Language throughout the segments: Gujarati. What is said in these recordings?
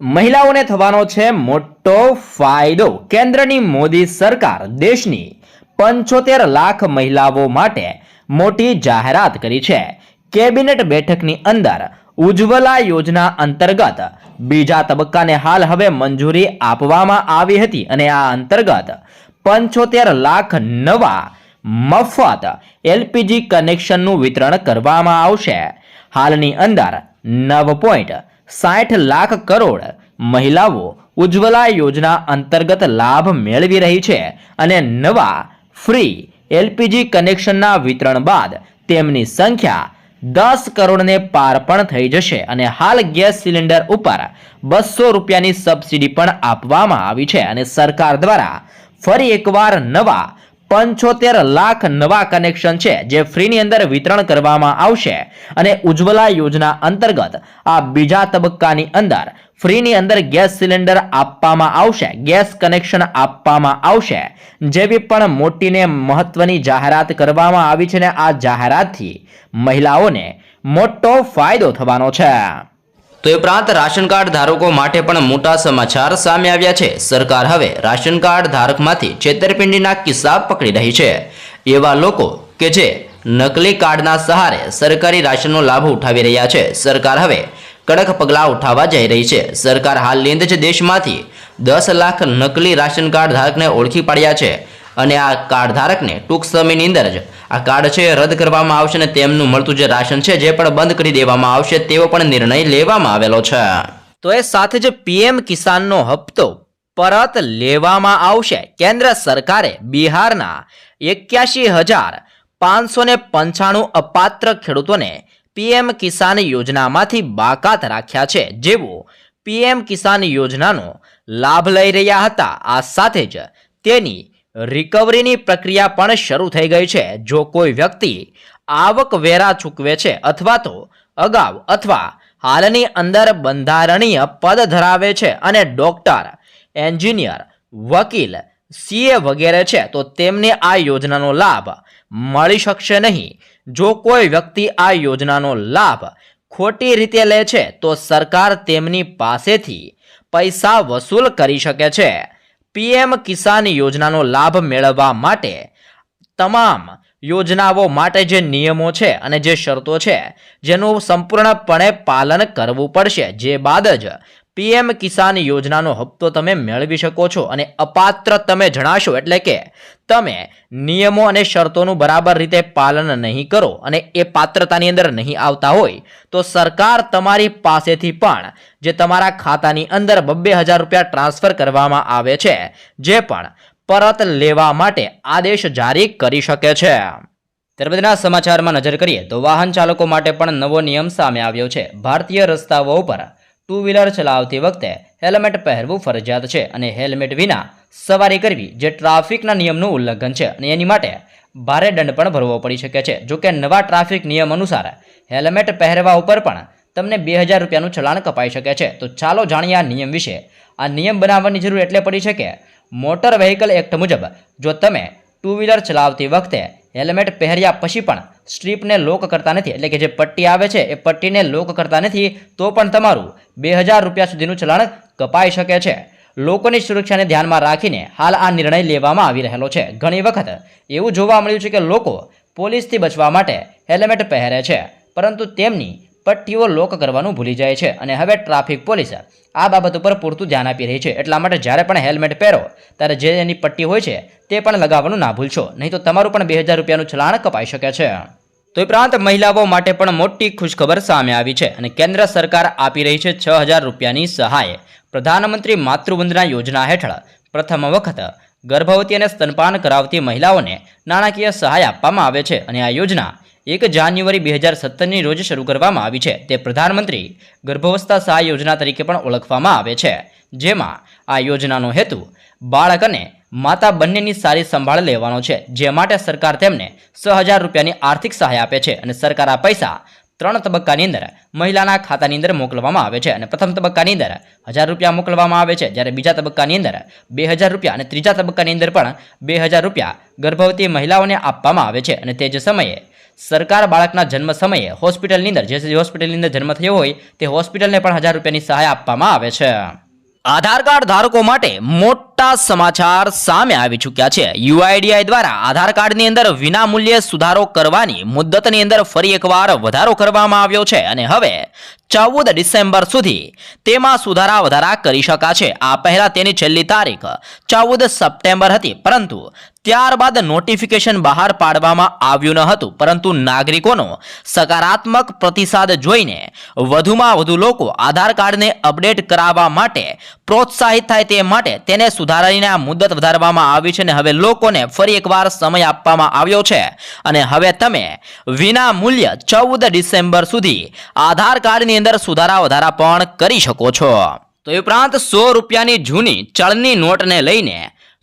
મહિલાઓને થવાનો છે મોટો ફાયદો। કેન્દ્રની મોદી સરકાર દેશની 75 લાખ મહિલાઓ માટે મોટી જાહેરાત કરી છે। કેબિનેટ બેઠકની અંદર ઉજ્જવલા યોજના અંતર્ગત બીજા તબક્કાને હાલ હવે મંજૂરી આપવામાં આવી હતી અને આ અંતર્ગત 75 લાખ નવા મફત એલપીજી કનેક્શનનું વિતરણ કરવામાં આવશે। હાલની અંદર 9.60 લાખ કરોડ મહિલાઓ ઉજ્જવલા યોજના અંતર્ગત લાભ મેળવી રહી છે અને નવા ફ્રી એલપીજી કનેક્શનના વિતરણ બાદ તેમની સંખ્યા 10 કરોડને પાર પણ થઈ જશે અને હાલ ગેસ સિલિન્ડર ઉપર 200 રૂપિયાની સબસિડી પણ આપવામાં આવી છે અને સરકાર દ્વારા ફરી એકવાર નવા 75 લાખ નવા કનેક્શન છે જે ફ્રીની અંદર વિતરણ કરવામાં આવશે અને ઉજ્જવલા યોજના અંતર્ગત આ બીજા તબક્કાની અંદર ફ્રીની અંદર ગેસ સિલિન્ડર આપવામાં આવશે, ગેસ કનેક્શન આપવામાં આવશે જેવી પણ મોટીને મહત્વની જાહેરાત કરવામાં આવી છે અને આ જાહેરાતથી મહિલાઓને મોટો ફાયદો થવાનો છે। તો એ ઉપરાંત રાશન કાર્ડ ધારકો માટે પણ મોટા સમાચાર સામે આવ્યા છે। સરકાર હવે રાશન કાર્ડ ધારકમાંથી છેતરપિંડીના કિસ્સા પકડી રહી છે। એવા લોકો કે જે નકલી કાર્ડના સહારે સરકારી રાશનનો લાભ ઉઠાવી રહ્યા છે, સરકાર હવે કડક પગલાં ઉઠાવવા જઈ રહી છે। સરકાર હાલની અંદર જ દેશમાંથી 10 લાખ નકલી રાશન કાર્ડ ધારકને ઓળખી પાડ્યા છે અને આ કાર્ડ ધારકને ટૂંક સમયની અંદર જ આ કાર્ડ છે રદ કરવામાં આવશે અને તેમનું મળતું જે રાશન છે જે પણ બંધ કરી દેવામાં આવશે તેવો પણ નિર્ણય લેવામાં આવેલો છે। તો એ સાથે જ પીએમ કિસાનનો હપ્તો પરત લેવામાં આવશે। કેન્દ્ર સરકારે બિહારના 81,595 અપાત્ર ખેડૂતોને પીએમ કિસાન યોજનામાંથી બાકાત રાખ્યા છે, જેઓ પીએમ કિસાન યોજનાનો લાભ લઈ રહ્યા હતા। આ સાથે જ તેની રિકવરીની પ્રક્રિયા પણ શરૂ થઈ ગઈ છે। જો કોઈ વ્યક્તિ આવકવેરા ચૂકવે છે અથવા તો અગાઉ અથવા હાલની અંદર બંધારણીય પદ ધરાવે છે અને ડોક્ટર, એન્જિનિયર, વકીલ, સીએ વગેરે છે તો તેમને આ યોજનાનો લાભ મળી શકશે નહીં। જો કોઈ વ્યક્તિ આ યોજનાનો લાભ ખોટી રીતે લે છે તો સરકાર તેમની પાસેથી પૈસા વસૂલ કરી શકે છે। પીએમ કિસાન યોજનાનો લાભ મેળવવા માટે તમામ યોજનાઓ માટે જે નિયમો છે અને જે શરતો છે જેનું સંપૂર્ણપણે પાલન કરવું પડશે, જે બાદ જ પીએમ કિસાન યોજનાનો હપ્તો તમે મેળવી શકો છો। અને અપાત્ર તમે જણાશો એટલે કે તમે નિયમો અને શરતોનું બરાબર રીતે પાલન નહીં કરો અને એ પાત્રતાની અંદર નહીં આવતા હોય તો સરકાર તમારી પાસેથી પણ જે તમારા ખાતાની અંદર 2,000 રૂપિયા ટ્રાન્સફર કરવામાં આવે છે જે પણ પરત લેવા માટે આદેશ જારી કરી શકે છે। ત્યારબાદના સમાચારમાં નજર કરીએ તો વાહન ચાલકો માટે પણ નવો નિયમ સામે આવ્યો છે। ભારતીય રસ્તાઓ ઉપર ટુ વ્હીલર ચલાવતી વખતે હેલ્મેટ પહેરવું ફરજિયાત છે અને હેલ્મેટ વિના સવારી કરવી જે ટ્રાફિકના નિયમનું ઉલ્લંઘન છે અને એની માટે ભારે દંડ પણ ભરવો પડી શકે છે। જો કે નવા ટ્રાફિક નિયમ અનુસાર હેલ્મેટ પહેરવા ઉપર પણ તમને 2,000 રૂપિયાનું ચલાણ કપાઈ શકે છે। તો ચાલો જાણીએ આ નિયમ વિશે। આ નિયમ બનાવવાની જરૂર એટલે પડી છે કે મોટર વ્હીકલ એક્ટ મુજબ જો તમે ટુ વ્હીલર ચલાવતી વખતે હેલ્મેટ પહેર્યા પછી પણ સ્ટ્રીપને લોક કરતા નથી, એટલે કે જે પટ્ટી આવે છે એ પટ્ટીને લોક કરતા નથી તો પણ તમારું 2,000 રૂપિયા સુધીનું ચલાણ કપાઈ શકે છે। લોકોની સુરક્ષાને ધ્યાનમાં રાખીને હાલ આ નિર્ણય લેવામાં આવી રહેલો છે। ઘણી વખત એવું જોવા મળ્યું છે કે લોકો પોલીસથી બચવા માટે હેલ્મેટ પહેરે છે પરંતુ તેમની પટ્ટીઓ લોક કરવાનું ભૂલી જાય છે અને હવે ટ્રાફિક પોલીસ આ બાબત ઉપર પૂરતું ધ્યાન આપી રહી છે। એટલા માટે જ્યારે પણ હેલ્મેટ પહેરો ત્યારે જે એની પટ્ટી હોય છે તે પણ લગાવવાનું ના ભૂલશો, નહીં તો તમારું પણ 2,000 રૂપિયાનું ચલાણ કપાઈ શકે છે। તો ઉપરાંત મહિલાઓ માટે પણ મોટી ખુશખબર સામે આવી છે અને કેન્દ્ર સરકાર આપી રહી છે 6,000 રૂપિયાની સહાય। પ્રધાનમંત્રી માતૃવંદના યોજના હેઠળ પ્રથમ વખત ગર્ભવતી અને સ્તનપાન કરાવતી મહિલાઓને નાણાકીય સહાય આપવામાં આવે છે અને આ યોજના 1 જાન્યુઆરી 2017ની રોજ શરૂ કરવામાં આવી છે। તે પ્રધાનમંત્રી ગર્ભાવસ્થા સહાય યોજના તરીકે પણ ઓળખવામાં આવે છે, જેમાં આ યોજનાનો હેતુ બાળક અને માતા બંનેની સારી સંભાળ લેવાનો છે, જે માટે સરકાર તેમને 6,000 રૂપિયાની આર્થિક સહાય આપે છે અને સરકાર આ પૈસા 3 તબક્કાની અંદર મહિલાના ખાતાની અંદર મોકલવામાં આવે છે અને પ્રથમ તબક્કાની અંદર 1000 રૂપિયા મોકલવામાં આવે છે, જ્યારે બીજા તબક્કાની અંદર 2000 રૂપિયા અને ત્રીજા તબક્કાની અંદર પણ 2000 રૂપિયા ગર્ભવતી મહિલાઓને આપવામાં આવે છે. અને તે જ સમયે સરકાર બાળકના જન્મ સમયે હોસ્પિટલની અંદર જે હોસ્પિટલની અંદર જન્મ થયો હોય તે હોસ્પિટલને પણ 1000 રૂપિયાની સહાય આપવામાં આવે છે. આધાર કાર્ડ ધારકો માટે મોટા સમાચાર સામે આવી ચૂક્યા છે. યુઆઈડીઆઈ દ્વારા આધાર કાર્ડની અંદર વિનામૂલ્યે સુધારો કરવાની મુદ્દતની અંદર ફરી એકવાર વધારો કરવામાં આવ્યો છે અને હવે 14 ડિસેમ્બર સુધી તેમાં સુધારા વધારા કરી શકાશે. આ પહેલા તેની છેલ્લી તારીખ 14 સપ્ટેમ્બર હતી, પરંતુ ત્યારબાદ નોટિફિકેશન બહાર પાડવામાં આવ્યું ન હતું. પરંતુ નાગરિકોનો સકારાત્મક પ્રતિસાદ જોઈને વધુમાં વધુ લોકો આધાર કાર્ડને અપડેટ કરાવવા માટે પ્રોત્સાહિત થાય તે માટે તેને સુધારીને આ મુદત વધારવામાં આવી છે અને હવે લોકોને ફરી એકવાર સમય આપવામાં આવ્યો છે અને હવે તમે વિના મૂલ્ય 14 ડિસેમ્બર સુધી આધાર કાર્ડની અંદર સુધારા વધારા પણ કરી શકો છો. તો એ ઉપરાંત 100 રૂપિયાની જૂની ચલણી નોટને લઈને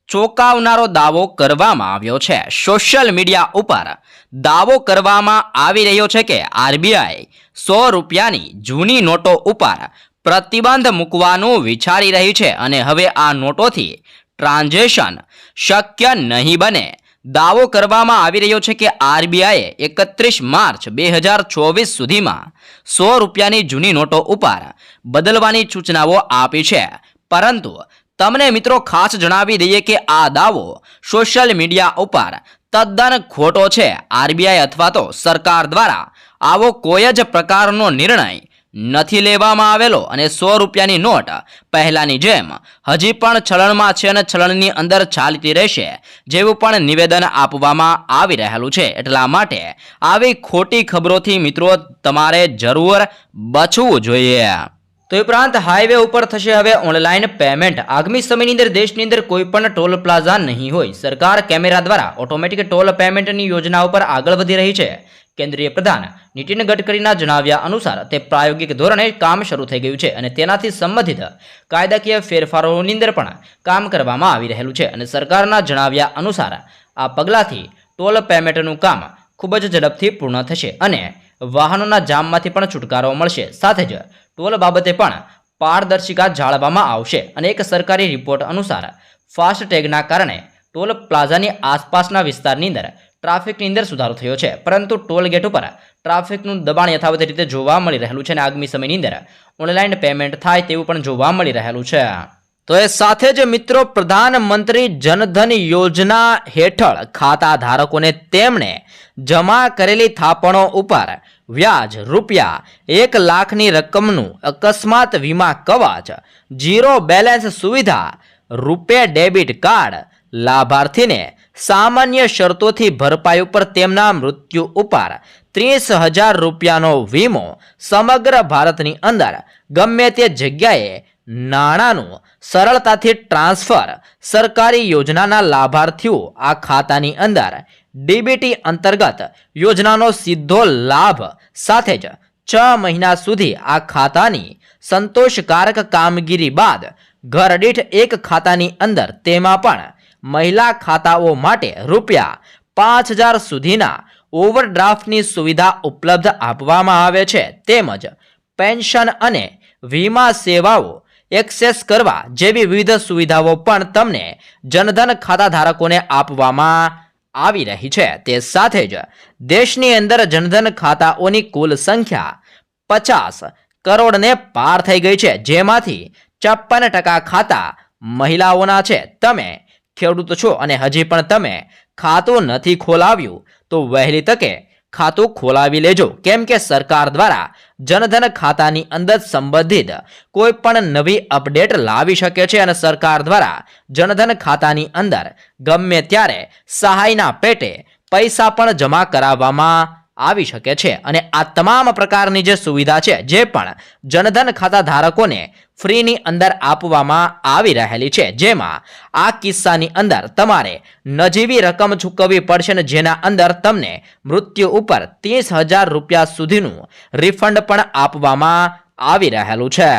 ચોંકાવનારો દાવો કરવામાં આવ્યો છે. સોશિયલ મીડિયા ઉપર દાવો કરવામાં આવી રહ્યો છે કે આરબીઆઈ 100 રૂપિયાની જૂની નોટો ઉપર પ્રતિબંધ મૂકવાનું વિચારી રહી છે અને હવે આ નોટોથી ટ્રાન્ઝેક્શન શક્ય નહીં બને. દાવો કરવામાં આવી રહ્યો છે કે આરબીઆઈએ 31 માર્ચ 2024 સુધીમાં 100 રૂપિયાની જૂની નોટો ઉપર બદલવાની સૂચનાઓ આપી છે. પરંતુ તમને મિત્રો ખાસ જણાવી દઈએ કે આ દાવો સોશિયલ મીડિયા ઉપર તદ્દન ખોટો છે. આરબીઆઈ અથવા તો સરકાર દ્વારા આવો કોઈ જ પ્રકારનો નિર્ણય નથી લેવામાં આવેલો અને 100 રૂપિયાની નોટ પહેલાની જેમ હજી પણ ચલણમાં છે અને ચલણની અંદર ચાલતી રહેશે જેવું પણ નિવેદન આપવામાં આવી રહેલું છે. એટલા માટે આવી ખોટી ખબરોથી મિત્રો તમારે જરૂર બચવું જોઈએ. તો ઉપરાંત હાઈવે ઉપર થશે હવે ઓનલાઈન પેમેન્ટ. આગામી સમયની અંદર દેશની અંદર કોઈ પણ ટોલ પ્લાઝા નહીં હોય. સરકાર કેમેરા દ્વારા ઓટોમેટિક ટોલ પેમેન્ટની યોજના ઉપર આગળ વધી રહી છે. કેન્દ્રીય પ્રધાન નીતિન ગડકરીના જણાવ્યા અનુસાર તે પ્રાયોગિક ધોરણે કામ શરૂ થઈ ગયું છે અને તેનાથી સંબંધિત કાયદાકીય ફેરફારોની અંદર પણ કામ કરવામાં આવી રહેલું છે. અને સરકારના જણાવ્યા અનુસાર આ પગલાંથી ટોલ પેમેન્ટનું કામ ખૂબ જ ઝડપથી પૂર્ણ થશે અને વાહનોના જામમાંથી પણ છુટકારો મળશે. સાથે જ ટોલ બાબતે પણ પારદર્શિતા જાળવવામાં આવશે. અને એક સરકારી રિપોર્ટ અનુસાર ફાસ્ટેગના કારણે ટોલ પ્લાઝાની આસપાસના વિસ્તારની અંદર ટ્રાફિકની અંદર સુધારો થયો છે, પરંતુ ટોલ ગેટ ઉપર ટ્રાફિકનું દબાણ યથાવત રીતે જોવા મળી રહેલું છે અને આગામી સમયની અંદર ઓનલાઈન પેમેન્ટ થાય તેવું પણ જોવા મળી રહેલું છે. તો એ સાથે જ મિત્રો પ્રધાનમંત્રી જનધન યોજના હેઠળ ખાતા ધારકોને તેમણે જમા કરેલી થાપણો ઉપર વ્યાજ રૂપિયા 1 લાખની રકમનું અકસ્માત વીમા કવચ, 0 બેલેન્સ સુવિધા, રૂપે ડેબિટ કાર્ડ, લાભાર્થીને સામાન્ય શરતોથી ભરપાઈ ઉપર તેમના મૃત્યુ ઉપર 30,000 રૂપિયાનો વીમો, સમગ્ર ભારતની અંદર ગમે તે જગ્યાએ નાણાંનું સરળતાથી ટ્રાન્સફર, સરકારી યોજનાના લાભાર્થીઓ આ ખાતાની અંદર ડીબીટી અંતર્ગત યોજનાનો સીધો લાભ, સાથે જ 6 મહિના સુધી આ ખાતાની સંતોષકારક કામગીરી બાદ ઘર દીઠ એક ખાતાની અંદર, તેમાં પણ મહિલા ખાતાઓ માટે રૂપિયા 5,000 સુધીના ઓવરડ્રાફ્ટની સુવિધા ઉપલબ્ધ આપવામાં આવે છે. તેમજ પેન્શન અને વીમા સેવાઓ એક્સેસ કરવા જેવી વિવિધ સુવિધાઓ પણ તમને જનધન ખાતા ધારકોને આપવામાં આવી રહી છે. તે સાથે જ દેશની અંદર જનધન ખાતાઓની કુલ સંખ્યા 50 કરોડને પાર થઈ ગઈ છે, જેમાંથી 56% ખાતા મહિલાઓના છે. તમે ખેડૂત છો અને હજી પણ તમે ખાતું નથી ખોલાવ્યું તો વહેલી તકે ખાતું ખોલાવી લેજો, કેમ કે સરકાર દ્વારા જનધન ખાતાની અંદર સંબંધિત કોઈ પણ નવી અપડેટ લાવી શકે છે અને સરકાર દ્વારા જનધન ખાતાની અંદર ગમે ત્યારે સહાયના પેટે પૈસા પણ જમા કરાવવામાં આવી શકે છે. અને આ તમામ પ્રકારની જે સુવિધા છે જે પણ જનધન ખાતા ધારકોને ફ્રીની અંદર આપવામાં આવી રહેલી છે, જેમાં આ કિસ્સાની અંદર તમારે નજીવી રકમ ચૂકવવી પડશે ને જેના અંદર તમને મૃત્યુ ઉપર 30,000 રૂપિયા સુધીનું રિફંડ પણ આપવામાં આવી રહેલું છે.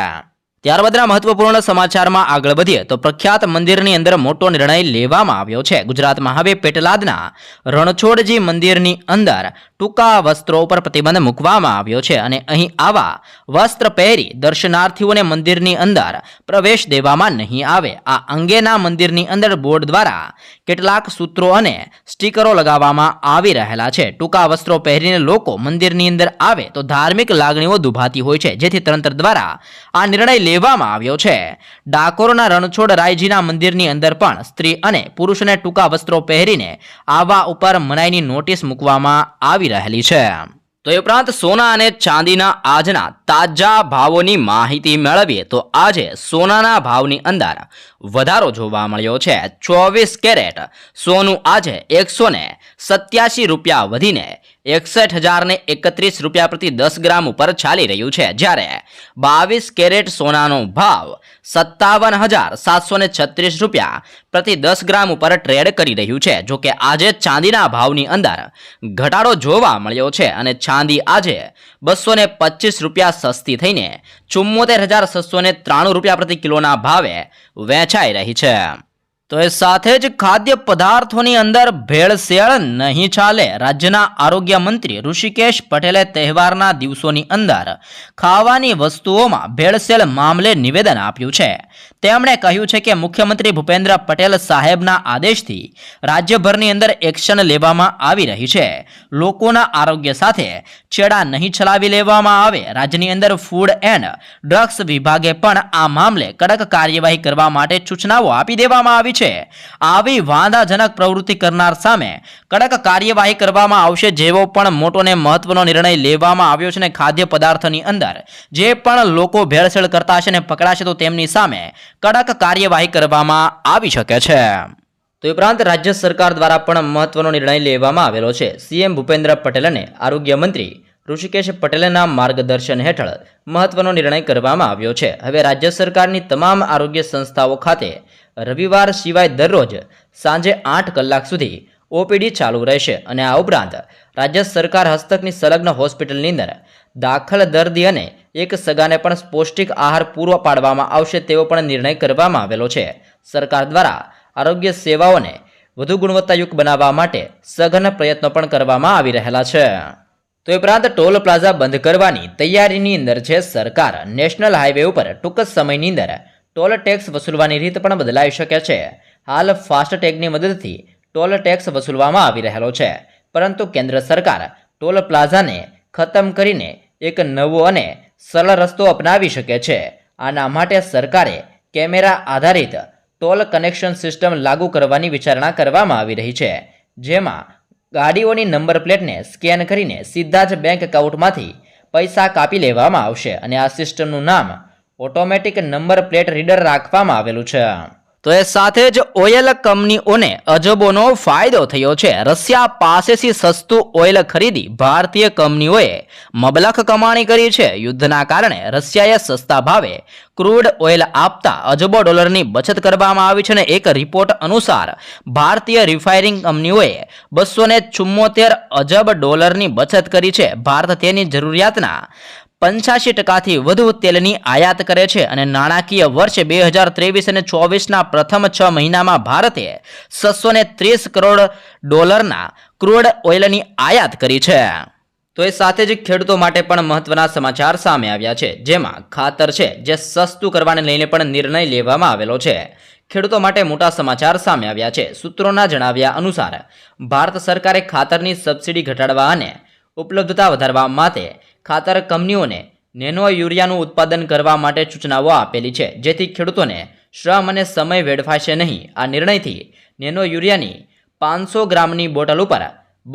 ત્યારબાદના મહત્વપૂર્ણ સમાચારમાં આગળ વધીએ તો પ્રખ્યાત મંદિરની અંદર મોટો નિર્ણય લેવામાં આવ્યો છે. ગુજરાતમાં હવે પેટલાદના રણછોડજી મંદિરની અંદર ટૂંકા વસ્ત્રો પર પ્રતિબંધ મૂકવામાં આવ્યો છે અને અહીં આવા વસ્ત્ર પહેરી દર્શનાર્થીઓને મંદિરની અંદર પ્રવેશ દેવામાં નહીં આવે. આ અંગેના મંદિરની અંદર બોર્ડ દ્વારા કેટલાક સૂત્રો અને સ્ટીકરો લગાવવામાં આવી રહેલા છે. ટૂંકા વસ્ત્રો પહેરીને લોકો મંદિરની અંદર આવે તો ધાર્મિક લાગણીઓ દુભાતી હોય છે, જેથી તંત્ર દ્વારા આ નિર્ણય લેવામાં આવ્યો છે. ડાકોરના રણછોડ રાયજીના મંદિરની અંદર પણ સ્ત્રી અને પુરુષને ટૂંકા વસ્ત્રો પહેરીને આવા ઉપર મનાઈની નોટિસ મૂકવામાં આવી રહેલી છે. તો એ ઉપરાંત સોના અને ચાંદીના આજના તાજા ભાવોની માહિતી મેળવીએ તો આજે સોનાના ભાવની અંદર વધારો જોવા મળ્યો છે. 24 કેરેટ સોનું આજે 187 રૂપિયા વધીને 61,031 રૂપિયા પ્રતિ 10 ગ્રામ ઉપર ચાલી રહ્યું છે, જ્યારે 22 કેરેટ સોનાનો ભાવ 57,736 રૂપિયા પ્રતિ 10 ગ્રામ ઉપર ટ્રેડ કરી રહ્યું છે. જોકે આજે ચાંદીના ભાવની અંદર ઘટાડો જોવા મળ્યો છે અને ચાંદી આજે 225 રૂપિયા સસ્તી થઈને 74,693 રૂપિયા પ્રતિ કિલોના ભાવે વેચાઈ રહી છે. તો એ સાથે જ ખાદ્ય પદાર્થોની અંદર ભેળસેળ નહીં ચાલે. રાજ્યના આરોગ્ય મંત્રી ઋષિકેશ પટેલે તહેવારના દિવસોની અંદર ખાવાની વસ્તુઓમાં ભેળસેળ મામલે નિવેદન આપ્યું છે. તેમણે કહ્યું છે કે મુખ્યમંત્રી ભૂપેન્દ્ર પટેલ સાહેબના આદેશથી રાજ્યભરની અંદર એક્શન લેવામાં આવી રહી છે. લોકોના આરોગ્ય સાથે ચેડા નહીં ચલાવી લેવામાં આવે. રાજ્યની અંદર ફૂડ એન્ડ ડ્રગ્સ વિભાગે પણ આ મામલે કડક કાર્યવાહી કરવા માટે સૂચનાઓ આપી દેવામાં આવી છે. આવી વાંધાજનક પ્રવૃત્તિ કરનાર સામે કડક કાર્યવાહી કરવામાં આવશે, જેવો પણ મોટો ને મહત્વનો નિર્ણય લેવામાં આવ્યો છે. ને ખાદ્ય પદાર્થોની અંદર જે પણ લોકો ભેળસેળ કરતા હશે ને પકડાશે તો તેમની સામે કડક કાર્યવાહી કરવામાં આવી શકે છે. તો ઉપરાંત રાજ્ય સરકાર દ્વારા પણ મહત્વનો નિર્ણય લેવામાં આવેલો છે. સીએમ ભૂપેન્દ્ર પટેલ અને આરોગ્ય મંત્રી ઋષિકેશ પટેલના માર્ગદર્શન હેઠળ મહત્વનો નિર્ણય કરવામાં આવ્યો છે. હવે રાજ્ય સરકારની તમામ આરોગ્ય સંસ્થાઓ ખાતે રવિવાર સિવાય દરરોજ સાંજે 8 કલાક સુધી ઓપીડી ચાલુ રહેશે અને આ ઉપરાંત રાજ્ય સરકાર હસ્તકની સંલગ્ન હોસ્પિટલની અંદર દાખલ દર્દી અને એક સગાને પણ પૌષ્ટિક આહાર પૂરો પાડવામાં આવશે તેવો પણ નિર્ણય કરવામાં આવેલો છે. સરકાર દ્વારા આરોગ્ય સેવાઓને વધુ ગુણવત્તાયુક્ત બનાવવા માટે સઘન પ્રયત્નો પણ કરવામાં આવી રહેલા છે. તો એ ઉપરાંત ટોલ પ્લાઝા બંધ કરવાની તૈયારીની અંદર છે સરકાર. નેશનલ હાઈવે ઉપર ટૂંક સમયની અંદર ટોલ ટેક્સ વસૂલવાની રીત પણ બદલાઈ શકે છે. હાલ ફાસ્ટેગની મદદથી ટોલ ટેક્સ વસૂલવામાં આવી રહેલો છે, પરંતુ કેન્દ્ર સરકાર ટોલ પ્લાઝાને ખતમ કરીને એક નવો અને સરળ રસ્તો અપનાવી શકે છે. આના માટે સરકારે કેમેરા આધારિત ટોલ કનેક્શન સિસ્ટમ લાગુ કરવાની વિચારણા કરવામાં આવી રહી છે, જેમાં ગાડીઓની નંબર પ્લેટને સ્કેન કરીને સીધા જ બેંક એકાઉન્ટમાંથી પૈસા કાપી લેવામાં આવશે અને આ સિસ્ટમનું નામ ઓટોમેટિક નંબર પ્લેટ રીડર રાખવામાં આવેલું છે. તો એ સાથે જ ઓઇલ કંપનીઓને અજબોનો ફાયદો થયો છે. રશિયા પાસેથી સસ્તું ઓઇલ ખરીદી ભારતીય કંપનીઓએ મબલખ કમાણી કરી છે. યુદ્ધના કારણે રશિયાએ સસ્તા ભાવે ક્રૂડ ઓઇલ આપતા અજબો ડોલરની બચત કરવામાં આવી છે અને એક રિપોર્ટ અનુસાર ભારતીય રિફાઇનિંગ કંપનીઓએ 274 અજબ ડોલરની બચત કરી છે. ભારત તેની જરૂરિયાતના 85% વધુ તેલની આયાત કરે છે અને નાણાકીય વર્ષ 2023 અને 24ના પ્રથમ 6 મહિનામાં ભારતે 630 કરોડ ડોલરના ક્રૂડ ઓઇલની આયાત કરી છે. તો એ સાથે જ ખેડૂતો માટે પણ મહત્વના સમાચાર સામે આવ્યા છે, જેમાં ખાતર છે જે સસ્તું કરવાને લઈને પણ નિર્ણય લેવામાં આવેલો છે. ખેડૂતો માટે મોટા સમાચાર સામે આવ્યા છે. સૂત્રોના જણાવ્યા અનુસાર ભારત સરકારે ખાતરની સબસિડી ઘટાડવા અને ઉપલબ્ધતા વધારવા માટે ખાતર કંપનીઓને નેનો યુરિયાનું ઉત્પાદન કરવા માટે સૂચનાઓ આપેલી છે, જેથી ખેડૂતોને શ્રમ અને સમય વેડફાશે નહીં. આ નિર્ણયથી નેનો યુરિયાની 500 ગ્રામની બોટલ ઉપર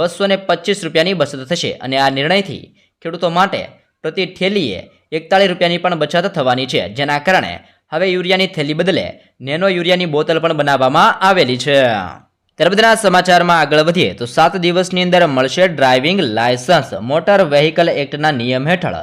225 રૂપિયાની બચત થશે અને આ નિર્ણયથી ખેડૂતો માટે પ્રતિ થેલીએ 41 રૂપિયાની પણ બચત થવાની છે, જેના કારણે હવે યુરિયાની થેલી બદલે નેનો યુરિયાની બોટલ પણ બનાવવામાં આવેલી છે. ત્યારબાદના સમાચારમાં આગળ વધીએ તો 7 દિવસની અંદર મળશે ડ્રાઇવિંગ લાયસન્સ. મોટર વ્હીકલ એક્ટના નિયમ હેઠળ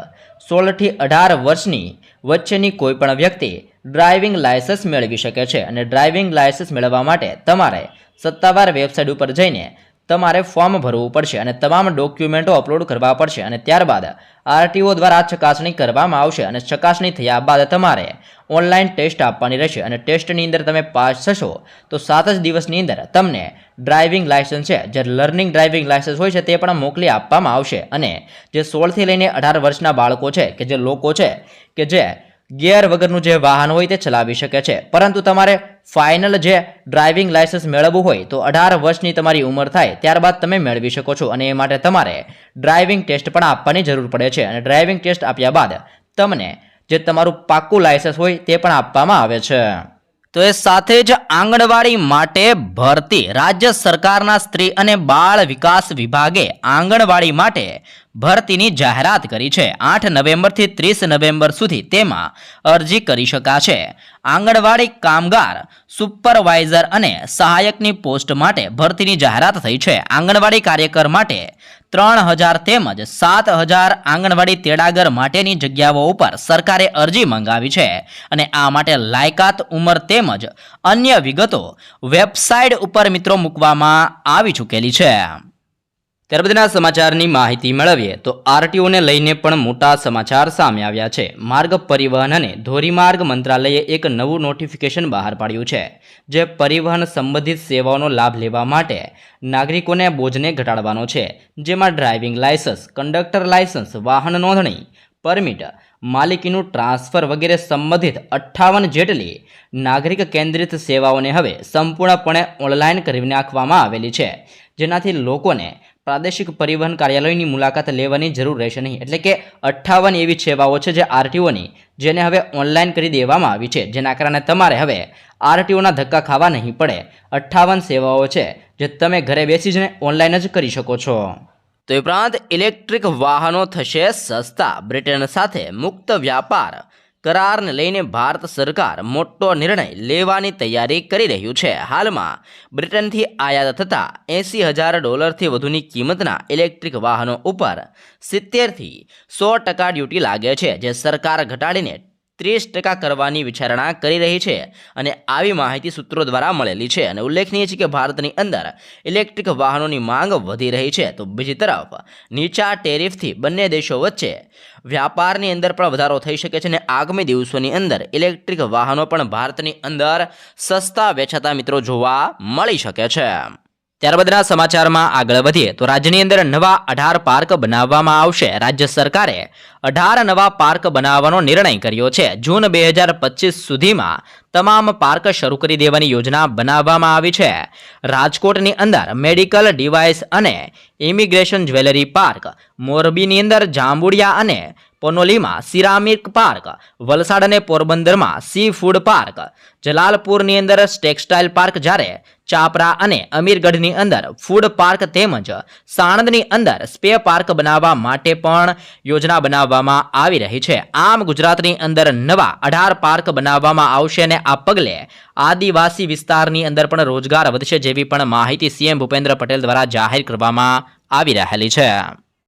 16 થી 18 વર્ષની વચ્ચેની કોઈપણ વ્યક્તિ ડ્રાઇવિંગ લાયસન્સ મેળવી શકે છે અને ડ્રાઇવિંગ લાયસન્સ મેળવવા માટે તમારે સત્તાવાર વેબસાઇટ ઉપર જઈને તમારે ફોર્મ ભરવું પડશે અને તમામ ડોક્યુમેન્ટો અપલોડ કરવા પડશે અને ત્યારબાદ આરટીઓ દ્વારા ચકાસણી કરવામાં આવશે અને ચકાસણી થયા બાદ તમારે ઓનલાઈન ટેસ્ટ આપવાની રહેશે અને ટેસ્ટની અંદર તમે પાસ થશો તો 7 જ દિવસની અંદર તમને ડ્રાઇવિંગ લાયસન્સ છે, જે લર્નિંગ ડ્રાઇવિંગ લાયસન્સ હોય છે તે પણ મોકલી આપવામાં આવશે અને જે 16થી લઈને 18 વર્ષના બાળકો છે કે જે લોકો છે કે જે ગિયર વગરનું જે વાહન હોય તે ચલાવી શકે છે, પરંતુ તમારે ફાઇનલ જે ડ્રાઇવિંગ લાયસન્સ મેળવવું હોય તો 18 વર્ષની તમારી ઉંમર થાય ત્યારબાદ તમે મેળવી શકો છો અને એ માટે તમારે ડ્રાઇવિંગ ટેસ્ટ પણ આપવાની જરૂર પડે છે અને ડ્રાઇવિંગ ટેસ્ટ આપ્યા બાદ તમને જે તમારું પાક્કું લાયસન્સ હોય તે પણ આપવામાં આવે છે. તો એ સાથે જ આંગણવાડી માટે ભરતી રાજ્ય સરકારના સ્ત્રી અને બાળ વિકાસ વિભાગે આંગણવાડી માટે ભરતીની જાહેરાત કરી છે. 8 નવેમ્બરથી 30 નવેમ્બર સુધી તેમાં અરજી કરી શકાશે. આંગણવાડી કામગાર, સુપરવાઇઝર અને સહાયકની પોસ્ટ માટે ભરતીની જાહેરાત થઈ છે. આંગણવાડી કાર્યકર માટે 3000 તેમજ 7000 આંગણવાડી તેડાગર માટેની જગ્યાઓ ઉપર સરકારે અરજી મંગાવી છે અને આ માટે લાયકાત, ઉંમર તેમજ અન્ય વિગતો વેબસાઇટ ઉપર મિત્રો મૂકવામાં આવી ચૂકેલી છે. ત્યારબાદના સમાચારની માહિતી મેળવીએ તો આરટીઓને લઈને પણ મોટા સમાચાર સામે આવ્યા છે. માર્ગ પરિવહન અને ધોરીમાર્ગ મંત્રાલયે એક નવું નોટિફિકેશન બહાર પાડ્યું છે, જે પરિવહન સંબંધિત સેવાઓનો લાભ લેવા માટે નાગરિકોને બોજને ઘટાડવાનો છે, જેમાં ડ્રાઇવિંગ લાયસન્સ, કંડક્ટર લાયસન્સ, વાહન નોંધણી, પરમિટ, માલિકીનું ટ્રાન્સફર વગેરે સંબંધિત 58 જેટલી નાગરિક કેન્દ્રિત સેવાઓને હવે સંપૂર્ણપણે ઓનલાઈન કરી નાખવામાં આવેલી છે, જેનાથી લોકોને પ્રાદેશિક પરિવહન કાર્યાલયની મુલાકાત લેવાની જરૂર રહેશે નહીં. એટલે કે 58 એવી સેવાઓ છે જે આરટીઓની, જેને હવે ઓનલાઈન કરી દેવામાં આવી છે, જેના કારણે તમારે હવે આરટીઓના ધક્કા ખાવા નહીં પડે. 58 સેવાઓ છે જે તમે ઘરે બેસી જઈને ઓનલાઈન જ કરી શકો છો. તો એ ઉપરાંત ઇલેક્ટ્રિક વાહનો થશે સસ્તા. બ્રિટન સાથે મુક્ત વ્યાપાર કરારને લઈને ભારત સરકાર મોટો નિર્ણય લેવાની તૈયારી કરી રહ્યું છે. હાલમાં બ્રિટનથી આયાત થતા $80,000 વધુની કિંમતના ઇલેક્ટ્રિક વાહનો ઉપર 70થી 100% ડ્યુટી લાગે છે, જે સરકાર ઘટાડીને 30% કરવાની વિચારણા કરી રહી છે અને આવી માહિતી સૂત્રો દ્વારા મળેલી છે. અને ઉલ્લેખનીય છે કે ભારતની અંદર ઇલેક્ટ્રિક વાહનોની માંગ વધી રહી છે, તો બીજી તરફ નીચા ટેરિફથી બંને દેશો વચ્ચે વ્યાપારની અંદર પણ વધારો થઈ શકે છે અને આગામી દિવસોની અંદર ઇલેક્ટ્રિક વાહનો પણ ભારતની અંદર સસ્તા વેચાતા મિત્રો જોવા મળી શકે છે. ત્યારબાદના સમાચારમાં આગળ વધીએ તો રાજ્યની અંદર નવા 18 પાર્ક બનાવવામાં આવશે. રાજ્ય સરકારે 18 નવા પાર્ક બનાવવાનો નિર્ણય કર્યો છે. જૂન 2025 સુધીમાં તમામ પાર્ક શરૂ કરી દેવાની યોજના બનાવવામાં આવી છે. રાજકોટની અંદર મેડિકલ ડિવાઇસ અને ઇમિગ્રેશન જ્વેલરી પાર્ક, મોરબીની અંદર જાંબુડિયા અને પનોલીમાં સિરામિક પાર્ક, વલસાડ અને પોરબંદરમાં સી ફૂડ પાર્ક, જલાલપુરની અંદર ટેક્સટાઇલ પાર્ક, જ્યારે ચાપરા અને અમીરગઢની અંદર ફૂડ પાર્ક તેમજ સાણંદની અંદર સ્પે પાર્ક બનાવવા માટે પણ યોજના બનાવવામાં આવી રહી છે. આમ ગુજરાતની અંદર નવા 18 પાર્ક બનાવવામાં આવશે અને આ પગલે આદિવાસી વિસ્તારની અંદર પણ રોજગાર વધશે, જેવી પણ માહિતી સીએમ ભૂપેન્દ્ર પટેલ દ્વારા જાહેર કરવામાં આવી રહેલી છે.